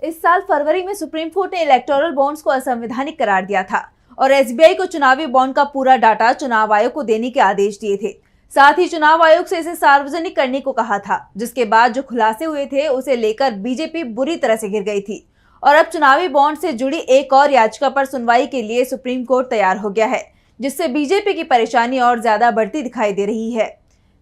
इस साल फरवरी में सुप्रीम कोर्ट ने इलेक्टोरल बॉन्ड्स को असंवैधानिक करार दिया था और एसबीआई को चुनावी बॉन्ड का पूरा डाटा चुनाव आयोग को देने के आदेश दिए थे। साथ ही चुनाव आयोग से इसे सार्वजनिक करने को कहा था, जिसके बाद जो खुलासे हुए थे उसे लेकर बीजेपी बुरी तरह से घिर गई थी और अब चुनावी बॉन्ड से जुड़ी एक और याचिका पर सुनवाई के लिए सुप्रीम कोर्ट तैयार हो गया है, जिससे बीजेपी की परेशानी और ज्यादा बढ़ती दिखाई दे रही है।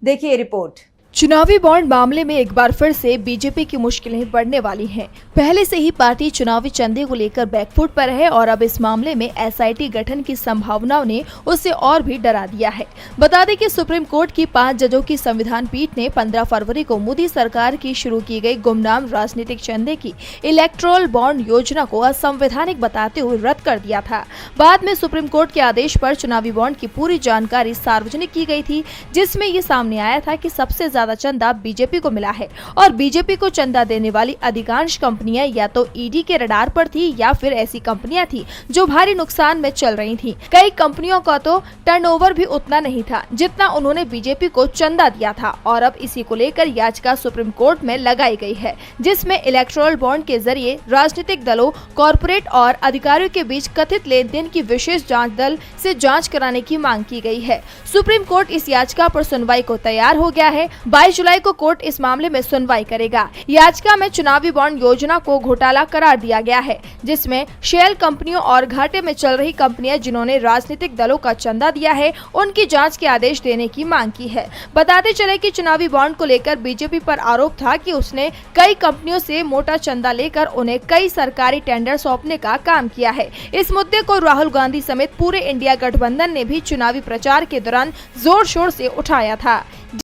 देखिए रिपोर्ट। चुनावी बॉन्ड मामले में एक बार फिर से बीजेपी की मुश्किलें बढ़ने वाली हैं। पहले से ही पार्टी चुनावी चंदे को लेकर बैकफुट पर है और अब इस मामले में एसआईटी गठन की संभावनाओं ने उसे और भी डरा दिया है। बता दें कि सुप्रीम कोर्ट की 5 जजों की संविधान पीठ ने 15 फरवरी को मोदी सरकार की शुरू की गई गुमनाम राजनीतिक चंदे की इलेक्टोरल बॉन्ड योजना को असंवैधानिक बताते हुए रद्द कर दिया था। बाद में सुप्रीम कोर्ट के आदेश पर चुनावी बॉन्ड की पूरी जानकारी सार्वजनिक की गई थी, जिसमें ये सामने आया था कि सबसे ज्यादा चंदा बीजेपी को मिला है और बीजेपी को चंदा देने वाली अधिकांश कंपनियां या तो ईडी के रडार पर थी या फिर ऐसी कंपनियां थी जो भारी नुकसान में चल रही थी। कई कंपनियों का तो टर्नओवर भी उतना नहीं था जितना उन्होंने बीजेपी को चंदा दिया था और अब इसी को लेकर याचिका सुप्रीम कोर्ट में लगाई गई है, जिसमें इलेक्टोरल बॉन्ड के जरिए राजनीतिक दलों, कॉर्पोरेट और अधिकारियों के बीच कथित लेन देन की विशेष जाँच दल से जाँच कराने की मांग की गई है। सुप्रीम कोर्ट इस याचिका पर सुनवाई को तैयार हो गया है। 22 जुलाई को कोर्ट इस मामले में सुनवाई करेगा। याचिका में चुनावी बॉन्ड योजना को घोटाला करार दिया गया है, जिसमें शेल कंपनियों और घाटे में चल रही कंपनियां जिन्होंने राजनीतिक दलों का चंदा दिया है, उनकी जांच के आदेश देने की मांग की है। बताते चले कि चुनावी बॉन्ड को लेकर बीजेपी पर आरोप था कि उसने कई कंपनियों से मोटा चंदा लेकर उन्हें कई सरकारी टेंडर सौंपने का काम किया है। इस मुद्दे को राहुल गांधी समेत पूरे इंडिया गठबंधन ने भी चुनावी प्रचार के दौरान जोर शोर से उठाया था।